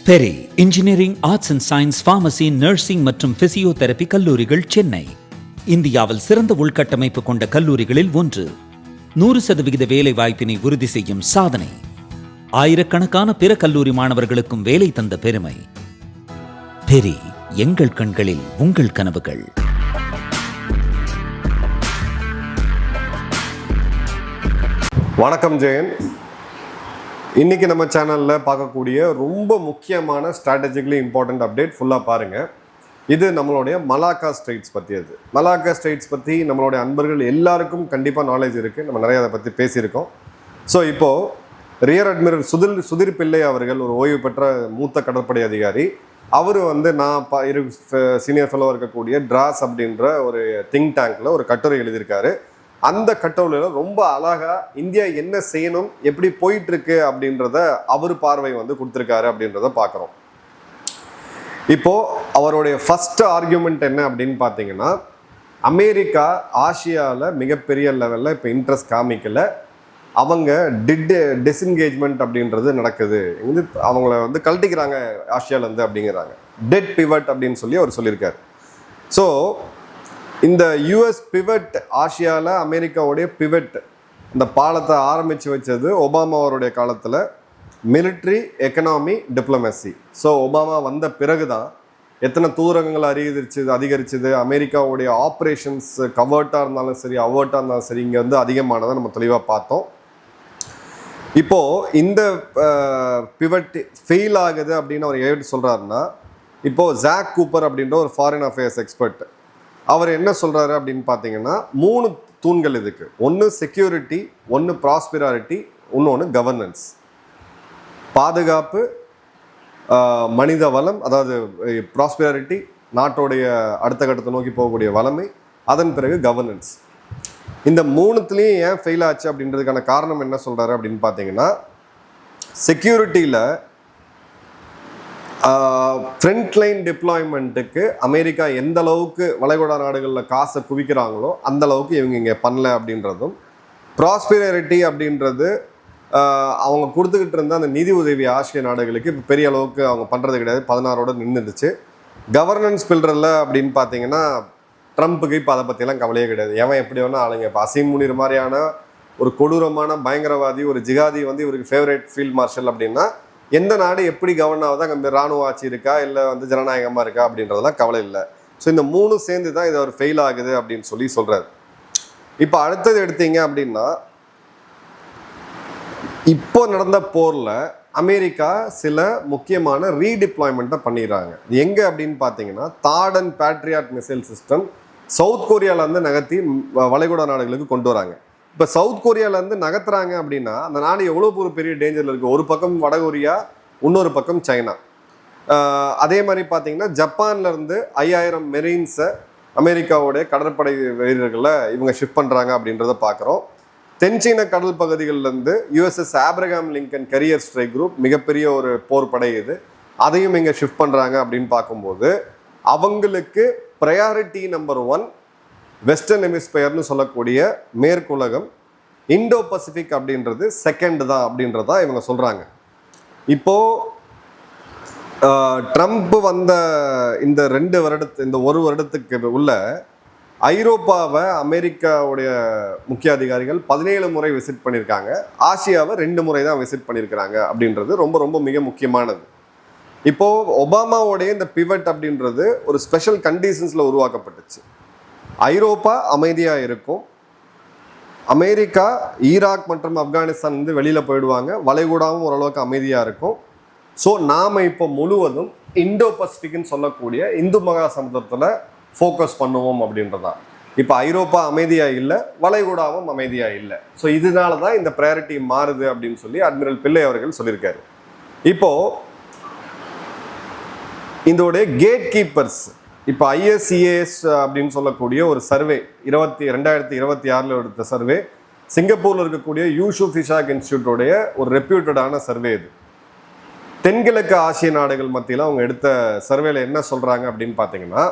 Peri engineering, arts and science, pharmacy, nursing மற்றும் physiotherapy கல்லூரிகள் சென்னை இந்தியாவில் சிறந்த உள்கட்டமைப்பு கொண்ட கல்லூரிகளில் ஒன்று. 100% வேலை வாய்ப்பினை உறுதி செய்யும் சாதனை. ஆயிரக்கணக்கான பிற கல்லூரி மாணவர்களுக்கும் வேலை தந்த பெருமை. பெரி, எங்கள் கண்களில் உங்கள் கனவுகள். வணக்கம் ஜெயன். இன்றைக்கி நம்ம சேனலில் பார்க்கக்கூடிய ரொம்ப முக்கியமான ஸ்ட்ராட்டஜிக்கலி இம்பார்ட்டண்ட் அப்டேட் ஃபுல்லாக பாருங்கள். இது நம்மளுடைய மலாக்கா ஸ்ட்ரெயிட்ஸ் பற்றியது. மலாக்கா ஸ்ட்ரெயிட்ஸ் பற்றி நம்மளுடைய அன்பர்கள் எல்லாருக்கும் கண்டிப்பாக நாலேஜ் இருக்குது. நம்ம நிறைய அதை பற்றி பேசியிருக்கோம். ஸோ இப்போது ரியர் அட்மிரல் சுதிர் பிள்ளை அவர்கள் ஒரு ஓய்வு பெற்ற மூத்த கடற்படை அதிகாரி. அவர் நான் சீனியர் ஃபெலோ இருக்கக்கூடிய டிராஸ் அப்படின்ற ஒரு திங்க் டேங்கில் ஒரு கட்டுரை எழுதியிருக்காரு. அந்த கட்டுரையில் ரொம்ப அழகாக இந்தியா என்ன செய்யணும், எப்படி போயிட்டுருக்கு அப்படின்றத அவர் பார்வை கொடுத்துருக்காரு அப்படின்றத பார்க்குறோம். இப்போது அவருடைய ஃபஸ்ட்டு ஆர்கியூமெண்ட் என்ன அப்படின்னு பார்த்தீங்கன்னா, அமெரிக்கா ஆசியாவில் மிகப்பெரிய லெவலில் இப்போ இன்ட்ரெஸ்ட் காமிக்கலை. அவங்க டிஸ்என்கேஜ்மெண்ட் அப்படின்றது நடக்குது. அவங்கள கழட்டிக்கிறாங்க ஆசியாவிலேருந்து அப்படிங்கிறாங்க. டெட் பிவட் அப்படின்னு சொல்லி அவர் சொல்லியிருக்காரு. ஸோ இந்த யூஎஸ் பிவட், ஆசியாவில் அமெரிக்காவுடைய பிவட், இந்த பாலத்தை ஆரம்பித்து வச்சது ஒபாமா அவருடைய காலத்தில். Military, economy, diplomacy. So Obama வந்த பிறகு தான் எத்தனை தூரங்கள் அதிகரிச்சது. அமெரிக்காவுடைய ஆப்ரேஷன்ஸ் கவர்ட்டாக இருந்தாலும் சரி, அவர்ட்டாக இருந்தாலும் சரி, இங்கே அதிகமானதை நம்ம தெளிவாக பார்த்தோம். இப்போது இந்த பிவட் ஃபெயில் ஆகுது அப்படின்னு அவர் எப்படி சொல்கிறாருன்னா, இப்போது ஜாக் கூப்பர் அப்படின்ற ஒரு ஃபாரின் அஃபேர்ஸ் எக்ஸ்பர்ட், அவர் என்ன சொல்கிறாரு அப்படின்னு பார்த்தீங்கன்னா, 3 தூண்கள் இதுக்கு. ஒன்று செக்யூரிட்டி, ஒன்று ப்ராஸ்பிராரிட்டி, இன்னொன்று கவர்னன்ஸ். பாதுகாப்பு, மனித வளம், அதாவது ப்ராஸ்பிராரிட்டி, நாட்டோடைய அடுத்த கட்டத்தை நோக்கி போகக்கூடிய வளமை, அதன் பிறகு கவர்னன்ஸ். இந்த 3த்துலேயும் ஏன் ஃபெயில் ஆச்சு அப்படின்றதுக்கான காரணம் என்ன சொல்கிறாரு அப்படின்னு பார்த்தீங்கன்னா, செக்யூரிட்டியில் ஃப்ரண்ட் லைன் டிப்ளாய்மெண்ட்டுக்கு அமெரிக்கா எந்த அளவுக்கு வளைகுடா நாடுகளில் காசை குவிக்கிறாங்களோ அந்த அளவுக்கு இவங்க இங்கே பண்ணல அப்படின்றதும், ப்ராஸ்பிரிட்டி அப்படின்றது அவங்க கொடுத்துக்கிட்டு இருந்த அந்த நிதி உதவி ஆசிய நாடுகளுக்கு இப்போ பெரிய அளவுக்கு அவங்க பண்ணுறது கிடையாது, 16ஓட நின்றுடுச்சு. கவர்னன்ஸ் பில்டரில் அப்படின்னு பார்த்தீங்கன்னா, ட்ரம்ப்புக்கு இப்போ அதை பற்றிலாம் கவலையே கிடையாது. எவன் எப்படி வேணால் ஆளுங்க. இப்போ அசீம் முனீர் மாதிரியான ஒரு கொடூரமான பயங்கரவாதி, ஒரு ஜிகாதி இவருக்கு ஃபேவரேட் ஃபீல்ட் மார்ஷல் அப்படின்னா, எந்த நாடு எப்படி கவர்ன் ஆகுதா, அங்கே இராணுவ ஆட்சி இருக்கா இல்லை ஜனநாயகமாக இருக்கா அப்படின்றதெல்லாம் கவலை இல்லை. ஸோ இந்த 3 சேர்ந்து தான் இது ஒரு ஃபெயில் ஆகுது அப்படின்னு சொல்லி சொல்கிறாரு. இப்போ அடுத்தது எடுத்தீங்க அப்படின்னா, இப்போ நடந்த போரில் அமெரிக்கா சில முக்கியமான ரீடிப்ளாய்மெண்ட்டை பண்ணிடுறாங்க. எங்கே அப்படின்னு பார்த்தீங்கன்னா, தாட் and Patriot missile system south கொரியாவிலேருந்து நகர்த்தி வளைகுடா நாடுகளுக்கு கொண்டு வராங்க. இப்போ சவுத் கொரியாவிலேருந்து நகர்த்துறாங்க அப்படின்னா அந்த நாடு எவ்வளோ ஒரு பெரிய டேஞ்சரில் இருக்குது. ஒரு பக்கம் வடகொரியா, இன்னொரு பக்கம் சைனா. அதே மாதிரி பார்த்தீங்கன்னா, ஜப்பான்லேருந்து 5000 மெரீன்ஸை அமெரிக்காவுடைய கடற்படை வீரர்களை இவங்க ஷிஃப்ட் பண்ணுறாங்க அப்படின்றத பார்க்குறோம். தென்சீன கடல் பகுதிகளிலேருந்து USS Abraham Lincoln carrier strike group, மிகப்பெரிய ஒரு போர் படை இது, அதையும் இங்கே ஷிஃப்ட் பண்ணுறாங்க அப்படின்னு பார்க்கும்போது, அவங்களுக்கு ப்ரையாரிட்டி நம்பர் 1 வெஸ்டர்ன் ஹெமிஸ்பியர்னு சொல்லக்கூடிய மேற்குலகம், இண்டோ பசிபிக் அப்படின்றது செகண்ட் தான் அப்படின்றதான் இவங்க சொல்கிறாங்க. இப்போது ட்ரம்ப் வந்த இந்த 1 வருடத்துக்கு உள்ள ஐரோப்பாவை அமெரிக்காவுடைய முக்கிய அதிகாரிகள் 17 முறை விசிட் பண்ணியிருக்காங்க. ஆசியாவை 2 முறை தான் விசிட் பண்ணியிருக்கிறாங்க அப்படின்றது ரொம்ப ரொம்ப மிக முக்கியமானது. இப்போது ஒபாமாவோடைய இந்த பிவட் அப்படின்றது ஒரு ஸ்பெஷல் கண்டிஷன்ஸில் உருவாக்கப்பட்டுச்சு. ஐரோப்பா அமைதியாக இருக்கும், அமெரிக்கா, ஈராக் மற்றும் ஆப்கானிஸ்தான் வெளியில் போயிடுவாங்க, வளைகுடாவும் ஓரளவுக்கு அமைதியாக இருக்கும். ஸோ நாம் இப்போ முழுவதும் இண்டோ பசிபிக்னு சொல்லக்கூடிய இந்து மகா சமுத்திரத்தில் ஃபோக்கஸ் பண்ணுவோம் அப்படின்றதான். இப்போ ஐரோப்பா அமைதியாக இல்லை, வளைகுடாவும் அமைதியாக இல்லை. ஸோ இதனால தான் இந்த ப்ரையாரிட்டி மாறுது அப்படின்னு சொல்லி அட்மிரல் பிள்ளை அவர்கள் சொல்லியிருக்காரு. இப்போது இதோடைய கேட் கீப்பர்ஸ், இப்போ ஐஎஸ்சிஏஎஸ் அப்படின்னு சொல்லக்கூடிய ஒரு சர்வே 2026 எடுத்த சர்வே, சிங்கப்பூரில் இருக்கக்கூடிய யூசுப் இஷாக் இன்ஸ்டியூட்டோடைய ஒரு ரெப்யூட்டடான சர்வே இது. தென்கிழக்கு ஆசிய நாடுகள் மத்தியில் அவங்க எடுத்த சர்வேல என்ன சொல்கிறாங்க அப்படின்னு பார்த்தீங்கன்னா,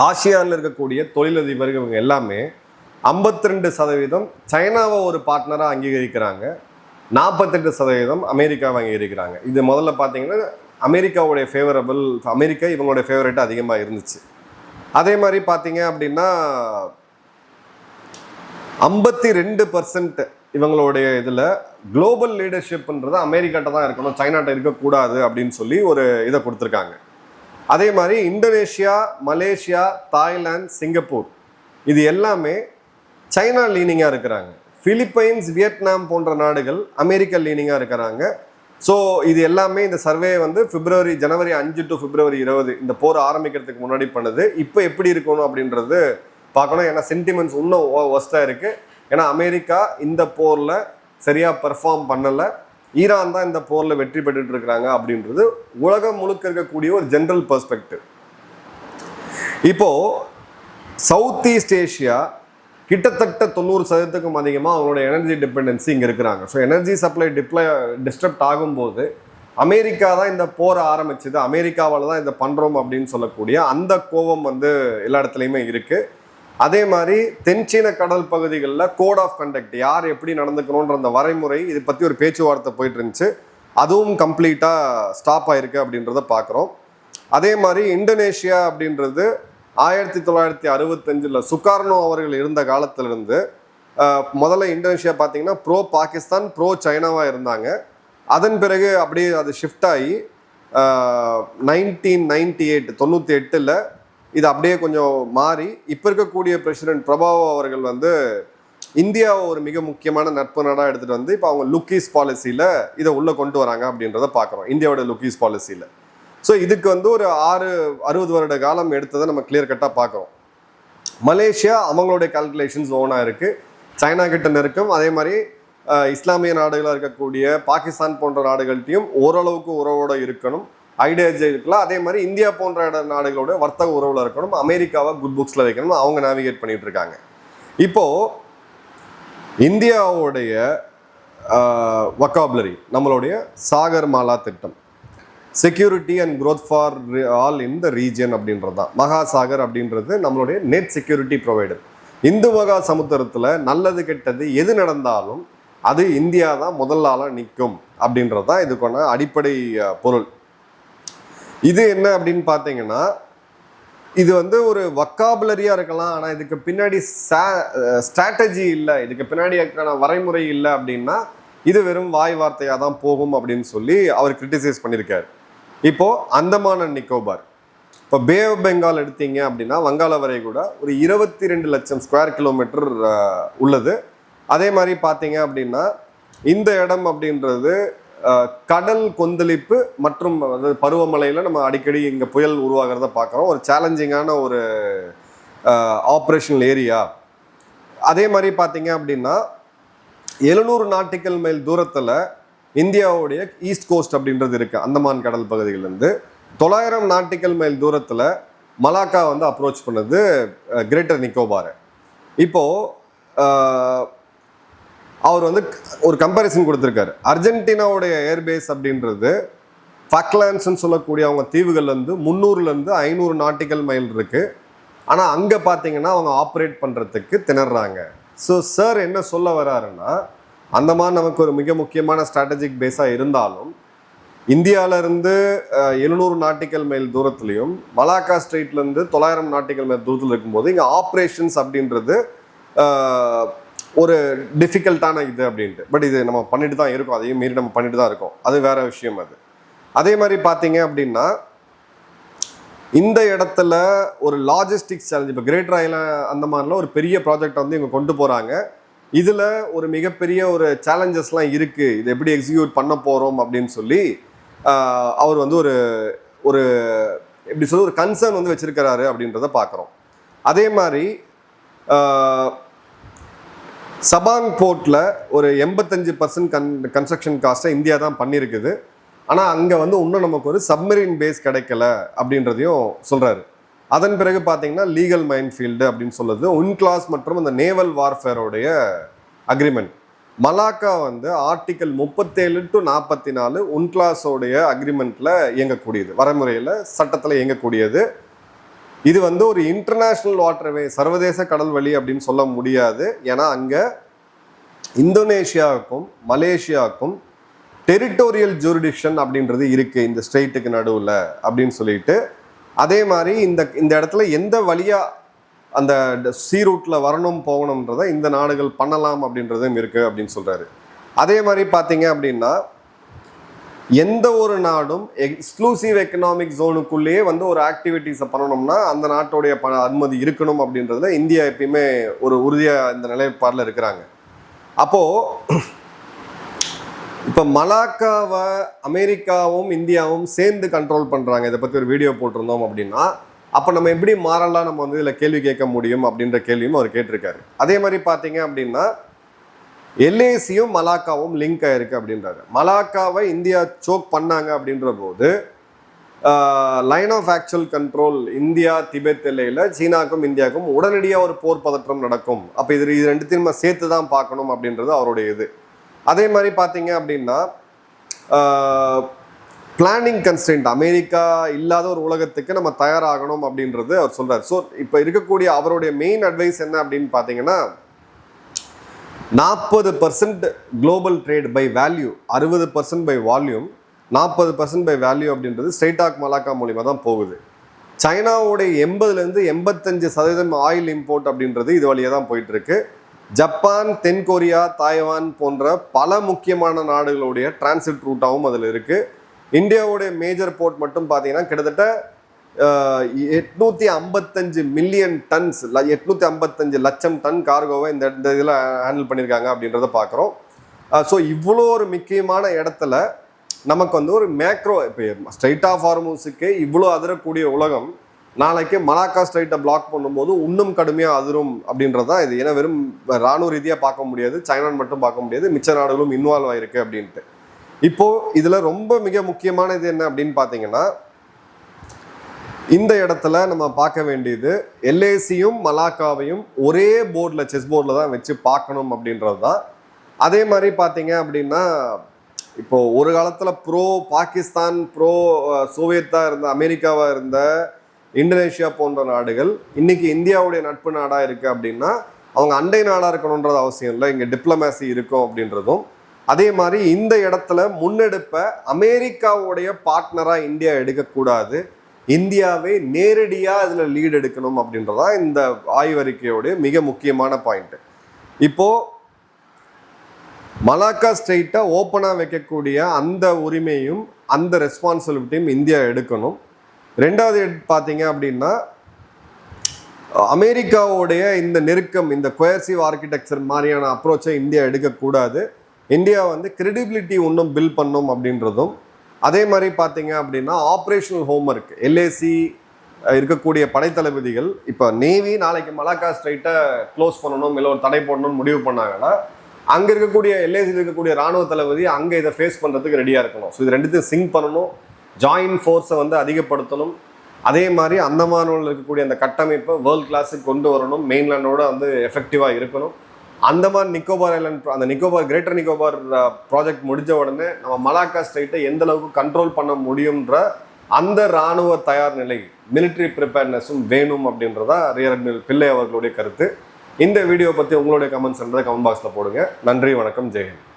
ஆசியாவில் இருக்கக்கூடிய தொழிலதிபர்கள் இவங்க எல்லாமே 52% சைனாவை ஒரு பார்ட்னராக அங்கீகரிக்கிறாங்க, 48% அமெரிக்காவை அங்கீகரிக்கிறாங்க. இது முதல்ல பார்த்தீங்கன்னா அமெரிக்காவுடைய ஃபேவரபிள், அமெரிக்கா இவங்களுடைய ஃபேவரட் அதிகமாக இருந்துச்சு. அதே மாதிரி பார்த்தீங்க அப்படின்னா 52% இவங்களுடைய இதில் குளோபல் லீடர்ஷிப்ன்றது அமெரிக்காட்ட தான் இருக்கணும், சைனாட்ட இருக்கக்கூடாது அப்படின்னு சொல்லி ஒரு இதை கொடுத்துருக்காங்க. அதே மாதிரி இந்தோனேஷியா, மலேசியா, தாய்லாந்து, சிங்கப்பூர் இது எல்லாமே சைனா லீனிங்காக இருக்கிறாங்க. பிலிப்பைன்ஸ், வியட்நாம் போன்ற நாடுகள் அமெரிக்கா லீனிங்காக இருக்கிறாங்க. ஸோ இது எல்லாமே இந்த சர்வே வந்து ஜனவரி 5 to பிப்ரவரி 20 இந்த போர் ஆரம்பிக்கிறதுக்கு முன்னாடி பண்ணுது. இப்போ எப்படி இருக்கணும் அப்படின்றது பார்க்கணும். ஏன்னா சென்டிமெண்ட்ஸ் இன்னும் ஒஸ்ட்டாக இருக்குது. ஏன்னா அமெரிக்கா இந்த போரில் சரியாக பெர்ஃபார்ம் பண்ணலை, ஈரான் தான் இந்த போரில் வெற்றி பெற்றுட்டு இருக்கிறாங்க அப்படின்றது உலகம் முழுக்க இருக்கக்கூடிய ஒரு ஜென்ரல் பெர்ஸ்பெக்டிவ். இப்போது சவுத் ஈஸ்ட் ஏஷியா கிட்டத்தட்ட 90%க்கும் அதிகமாக அவங்களோட எனர்ஜி டிபெண்டன்சி இங்கே இருக்கிறாங்க. ஸோ எனர்ஜி சப்ளை டிஸ்டர்ப்ட் ஆகும்போது அமெரிக்கா தான் இந்த போரை ஆரம்பிச்சது, அமெரிக்காவால் தான் இதை பண்ணுறோம் அப்படின்னு சொல்லக்கூடிய அந்த கோபம் வந்து எல்லா இடத்துலையுமே இருக்குது. அதே மாதிரி தென்சீன கடல் பகுதிகளில் கோட் ஆஃப் கண்டக்ட், யார் எப்படி நடந்துக்கணுன்ற அந்த வரைமுறை, இதை பற்றி ஒரு பேச்சுவார்த்தை போயிட்டு இருந்துச்சு. அதுவும் கம்ப்ளீட்டாக ஸ்டாப் ஆயிருக்கு அப்படின்றத பார்க்குறோம். அதே மாதிரி இந்தோனேஷியா அப்படின்றது 1965 சுகார்னோ அவர்கள் இருந்த காலத்திலிருந்து முதல்ல இந்தோனேஷியா பார்த்தீங்கன்னா ப்ரோ பாகிஸ்தான், ப்ரோ சைனாவாக இருந்தாங்க. அதன் பிறகு அப்படியே அது ஷிஃப்ட் ஆகி 1998 இது அப்படியே கொஞ்சம் மாறி இப்போ இருக்கக்கூடிய பிரசிடென்ட் பிரபாவோ அவர்கள் வந்து இந்தியாவை ஒரு மிக முக்கியமான நட்பு நாடாக எடுத்துகிட்டு வந்து இப்போ அவங்க லுக்கீஸ் பாலிசியில் இதை உள்ளே கொண்டு வராங்க அப்படின்றத பார்க்குறோம், இந்தியாவோட லுக்கீஸ் பாலிசியில். ஸோ இதுக்கு வந்து ஒரு 60 வருட காலம் எடுத்ததை நம்ம கிளியர் கட்டாக பார்க்குறோம். மலேசியா அவங்களுடைய கால்குலேஷன்ஸ் ஓனாக இருக்குது, சைனா கிட்ட நெருக்கம். அதே மாதிரி இஸ்லாமிய நாடுகளாக இருக்கக்கூடிய பாகிஸ்தான் போன்ற நாடுகள்கிட்டையும் ஓரளவுக்கு உறவோடு இருக்கணும், ஐடியாலஜி இருக்கலாம். அதே மாதிரி இந்தியா போன்ற நாடுகளோட வர்த்தக உறவில் இருக்கணும், அமெரிக்காவை குட் புக்ஸில் வைக்கணும், அவங்க நேவிகேட் பண்ணிட்டு இருக்காங்க. இப்போது இந்தியாவுடைய வொக்காபுலரி, நம்மளுடைய சாகர் மாலா திட்டம், security and growth for all in the region அப்படின்றது தான். மகாசாகர் அப்படின்றது நம்மளுடைய நெட் செக்யூரிட்டி ப்ரொவைடர். இந்து மகா சமுத்திரத்தில் நல்லது கெட்டது எது நடந்தாலும் அது இந்தியா தான் முதலாக நிற்கும் அப்படின்றது தான் இதுக்கான அடிப்படை பொருள். இது என்ன அப்படின்னு பார்த்தீங்கன்னா, இது வந்து ஒரு வொக்காபுலரியாக இருக்கலாம், ஆனால் இதுக்கு பின்னாடி ஸ்ட்ராட்டஜி இல்லை, இதுக்கு பின்னாடியான வரைமுறை இல்லை அப்படின்னா இது வெறும் வாய் வார்த்தையாக தான் போகும் அப்படின்னு சொல்லி அவர் கிரிட்டிசைஸ் பண்ணியிருக்காரு. இப்போது அந்தமான் அண்ட் நிக்கோபார், இப்போ பே ஆஃப் பெங்கால் எடுத்தீங்க அப்படின்னா வங்காள வரைகுடா ஒரு 22 லட்சம் ஸ்கொயர் கிலோமீட்டர் உள்ளது. அதே மாதிரி பார்த்தீங்க அப்படின்னா இந்த இடம் அப்படின்றது கடல் கொந்தளிப்பு மற்றும் பருவமழையில் நம்ம அடிக்கடி இங்கே புயல் உருவாகிறத பார்க்குறோம். ஒரு சேலஞ்சிங்கான ஒரு ஆப்ரேஷனல் ஏரியா. அதே மாதிரி பார்த்தீங்க அப்படின்னா 700 நாட்டிக்கல் மைல் தூரத்தில் இந்தியாவுடைய ஈஸ்ட் கோஸ்ட் அப்படின்றது இருக்குது, அந்தமான் கடல் பகுதியிலேருந்து 900 நாட்டிக்கல் மைல் தூரத்தில் மலாக்கா வந்து அப்ரோச் பண்ணது கிரேட்டர் நிக்கோபாரை. இப்போது அவர் வந்து ஒரு கம்பேரிசன் கொடுத்துருக்காரு. அர்ஜென்டினாவுடைய ஏர்பேஸ் அப்படின்றது ஃபாக்லாண்ட்ஸ்ன்னு சொல்லக்கூடிய அவங்க தீவுகள்லேருந்து 300லேருந்து 500 நாட்டிக்கல் மைல் இருக்குது. ஆனால் அங்கே பார்த்தீங்கன்னா அவங்க ஆப்ரேட் பண்ணுறதுக்கு திணறாங்க. ஸோ சார் என்ன சொல்ல வர்றாருன்னா, அந்த மாதிரி நமக்கு ஒரு மிக முக்கியமான ஸ்ட்ராட்டஜிக் பேஸாக இருந்தாலும் இந்தியாவிலேருந்து 700 நாட்டிக்கல் மைல் தூரத்துலையும் மலாக்கா ஸ்ட்ரெயிட்லேருந்து 900 நாட்டிக்கல் மைல் தூரத்தில் இருக்கும்போது இங்கே ஆப்ரேஷன்ஸ் அப்படின்றது ஒரு டிஃபிகல்ட்டான இது அப்படின்ட்டு. பட் இது நம்ம பண்ணிட்டு தான் இருக்கோம், அதையும் மீறி நம்ம பண்ணிட்டு தான் இருக்கோம், அது வேற விஷயம் அது. அதே மாதிரி பார்த்தீங்க அப்படின்னா இந்த இடத்துல ஒரு லாஜிஸ்டிக்ஸ் சேலஞ்ச், இப்போ கிரேட்டர் ஐலாண்ட் அந்தமானில் ஒரு பெரிய ப்ராஜெக்ட் வந்து இவங்க கொண்டு போகிறாங்க. இதில் ஒரு மிகப்பெரிய ஒரு சேலஞ்சஸ்லாம் இருக்குது, இது எப்படி எக்ஸிக்யூட் பண்ண போகிறோம் அப்படின்னு சொல்லி அவர் வந்து ஒரு ஒரு எப்படி சொல்லி ஒரு கன்சர்ன் வந்து வச்சிருக்கிறாரு அப்படின்றத பார்க்குறோம். அதே மாதிரி சபாங் போர்ட்டில் ஒரு 85% கன்ஸ்ட்ரக்ஷன் காஸ்ட்டை இந்தியா தான் பண்ணியிருக்குது. ஆனால் அங்கே வந்து இன்னும் நமக்கு ஒரு சப்மரீன் பேஸ் கிடைக்கல அப்படின்றதையும் சொல்கிறாரு. அதன் பிறகு பார்த்தீங்கன்னா லீகல் மைன் ஃபீல்டு அப்படின்னு சொல்லுது, உன்கிளாஸ் மற்றும் அந்த நேவல் வார்ஃபேரோடைய அக்ரிமெண்ட். மலாக்கா வந்து ஆர்டிக்கல் 37 to 44 உன்கிளாஸோடைய அக்ரிமெண்ட்டில் இயங்கக்கூடியது, வரைமுறையில் சட்டத்தில் இயங்கக்கூடியது. இது வந்து ஒரு இன்டர்நேஷ்னல் வாட்டர்வே, சர்வதேச கடல் வழி அப்படின்னு சொல்ல முடியாது. ஏன்னா அங்கே இந்தோனேஷியாவுக்கும் மலேசியாவுக்கும் டெரிட்டோரியல் ஜூரிடிக்ஷன் அப்படின்றது இருக்குது இந்த ஸ்ட்ரெயிட்டுக்கு நடுவில் அப்படின்னு சொல்லிட்டு, அதே மாதிரி இந்த இடத்துல எந்த வழியாக அந்த சீ ரூட்டில் வரணும் போகணுன்றதை இந்த நாடுகள் பண்ணலாம் அப்படின்றதும் இருக்குது அப்படின்னு சொல்கிறாரு. அதே மாதிரி பார்த்தீங்க அப்படின்னா எந்த ஒரு நாடும் எக்ஸ்க்ளூசிவ் எக்கனாமிக் ஜோனுக்குள்ளேயே வந்து ஒரு ஆக்டிவிட்டீஸை பண்ணணும்னா அந்த நாட்டுடைய அனுமதி இருக்கணும் அப்படின்றதுல இந்தியா எப்பயுமே ஒரு உறுதியாக இந்த நிலைப்பாடில் இருக்கிறாங்க. அப்போது இப்போ மலாக்காவை அமெரிக்காவும் இந்தியாவும் சேர்ந்து கண்ட்ரோல் பண்ணுறாங்க. இதை பற்றி ஒரு வீடியோ போட்டிருந்தோம் அப்படின்னா, அப்போ நம்ம எப்படி மாறலாம் நம்ம வந்து இதில் கேள்வி கேட்க முடியும் அப்படின்ற கேள்வியும் அவர் கேட்டிருக்காரு. அதே மாதிரி பார்த்தீங்க அப்படின்னா எல்ஏசியும் மலாக்காவும் லிங்க் ஆயிருக்கு அப்படின்றாரு. மலாக்காவை இந்தியா சோக் பண்ணாங்க அப்படின்ற போது line of actual control India Tibet எல்லையில் சீனாக்கும் இந்தியாவுக்கும் உடனடியாக ஒரு போர் பதற்றம் நடக்கும். அப்போ இது ரெண்டுத்தையும் நம்ம சேர்த்து தான் பார்க்கணும் அப்படின்றது அவருடைய இது. அதே மாதிரி பார்த்தீங்க அப்படின்னா பிளானிங் கன்ஸ்டன்ட் அமெரிக்கா இல்லாத ஒரு உலகத்துக்கு நம்ம தயாராகணும் அப்படின்றது அவர் சொல்றாரு. ஸோ இப்போ இருக்கக்கூடிய அவருடைய மெயின் அட்வைஸ் என்ன அப்படின்னு பார்த்தீங்கன்னா 40% global trade by value, 60% by volume, 40% by value அப்படின்றது ஸ்ட்ரெயிட்டாக் மலாக்கா மூலிமா தான் போகுது. சைனாவுடைய 80% 85% ஆயில் இம்போர்ட் அப்படின்றது இது வழியாக தான் போயிட்டு இருக்கு. ஜப்பான், தென்கொரியா, தாய்வான் போன்ற பல முக்கியமான நாடுகளுடைய டிரான்சிட் ரூட்டாகவும் அதில் இருக்குது. இந்தியாவுடைய மேஜர் போர்ட் மட்டும் பார்த்தீங்கன்னா கிட்டத்தட்ட 855 மில்லியன் டன்ஸ், 855 லட்சம் டன் கார்கோவை இந்த இதில் ஹேண்டில் பண்ணியிருக்காங்க அப்படின்றத பார்க்குறோம். ஸோ இவ்வளோ ஒரு முக்கியமான இடத்துல நமக்கு வந்து ஒரு மேக்ரோ, இப்போ ஸ்ட்ரைட் ஆஃப் ஹார்மூஸுக்கு இவ்வளோ அதிரக்கூடிய உலகம் நாளைக்கு மலாக்கா ஸ்ட்ரைட்டை பிளாக் பண்ணும்போது இன்னும் கடுமையாக அதிரும் அப்படின்றது தான் இது. ஏன்னா வெறும் ராணுவ ரீதியாக பார்க்க முடியாது, சைனான்னு மட்டும் பார்க்க முடியாது, மிச்ச நாடுகளும் இன்வால்வ் ஆகிருக்கு அப்படின்ட்டு. இப்போது இதில் ரொம்ப மிக முக்கியமானது என்ன அப்படின்னு பார்த்தீங்கன்னா இந்த இடத்துல நம்ம பார்க்க வேண்டியது எல்ஏசியும் மலாக்காவையும் ஒரே போர்டில், செஸ் போர்டில் தான் வச்சு பார்க்கணும் அப்படின்றது தான். அதே மாதிரி பார்த்தீங்க அப்படின்னா இப்போது ஒரு காலத்தில் ப்ரோ பாகிஸ்தான், ப்ரோ சோவியத்தாக இருந்த, அமெரிக்காவாக இருந்த இந்தோனேஷியா போன்ற நாடுகள் இன்னைக்கு இந்தியாவுடைய நட்பு நாடாக இருக்குது அப்படின்னா அவங்க அண்டை நாடாக இருக்கணுன்றது அவசியம் இல்லை, இங்கே டிப்ளமேசி இருக்கும் அப்படின்றதும். அதே மாதிரி இந்த இடத்துல முன்னெடுப்பை அமெரிக்காவுடைய பார்ட்னராக இந்தியா எடுக்கக்கூடாது, இந்தியாவே நேரடியாக இதில் லீட் எடுக்கணும் அப்படின்றதான் இந்த ஆய்வறிக்கையோடைய மிக முக்கியமான பாயிண்ட். இப்போது மலாக்கா ஸ்ட்ரெயிட்டை ஓப்பனாக வைக்கக்கூடிய அந்த உரிமையும் அந்த ரெஸ்பான்சிபிலிட்டியும் இந்தியா எடுக்கணும். ரெண்டாவது பார்த்தீங்க அப்படின்னா அமெரிக்காவுடைய இந்த நெருக்கம், இந்த கோயர்சிவ் ஆர்கிடெக்சர் மாதிரியான அப்ரோச்சை இந்தியா எடுக்கக்கூடாது. இந்தியா வந்து கிரெடிபிலிட்டி இன்னும் பில்ட் பண்ணும் அப்படின்றதும். அதே மாதிரி பார்த்தீங்க அப்படின்னா ஆப்ரேஷனல் ஹோம்ஒர்க், எல்ஏசி இருக்கக்கூடிய படைத்தளபதிகள் இப்போ நேவி நாளைக்கு மலாக்கா ஸ்ட்ரைட்டை க்ளோஸ் பண்ணணும் இல்லை ஒரு தடை போடணும்னு முடிவு பண்ணாங்கன்னா அங்கே இருக்கக்கூடிய எல்ஏசியில் இருக்கக்கூடிய ராணுவ தளபதி அங்கே இதை ஃபேஸ் பண்ணுறதுக்கு ரெடியாக இருக்கணும். ஸோ இது ரெண்டுத்தையும் சிங்க் பண்ணணும், ஜாயின்ட் ஃபோர்ஸை வந்து அதிகப்படுத்தணும். அதே மாதிரி அந்தமானில் இருக்கக்கூடிய அந்த கட்டமைப்பை வேர்ல்ட் கிளாஸுக்கு கொண்டு வரணும், மெயின்லேண்டோட வந்து எஃபெக்டிவாக இருக்கணும். அந்தமான் நிக்கோபார் ஐலண்ட், அந்த நிக்கோபார் கிரேட்டர் நிக்கோபார் ப்ராஜெக்ட் முடிஞ்ச உடனே நம்ம மலாக்கா ஸ்ட்ரைட்டை எந்த அளவுக்கு கண்ட்ரோல் பண்ண முடியுன்ற அந்த இராணுவ தயார் நிலை, மிலிட்ரி ப்ரிப்பேர்னஸும் வேணும் அப்படின்றதான் ரியர் அட்மிரல் பிள்ளை அவர்களுடைய கருத்து. இந்த வீடியோ பற்றி உங்களுடைய கமெண்ட்ஸ்ன்றதை கமெண்ட் பாக்ஸில் போடுங்க. நன்றி, வணக்கம், ஜெயஹிந்த்.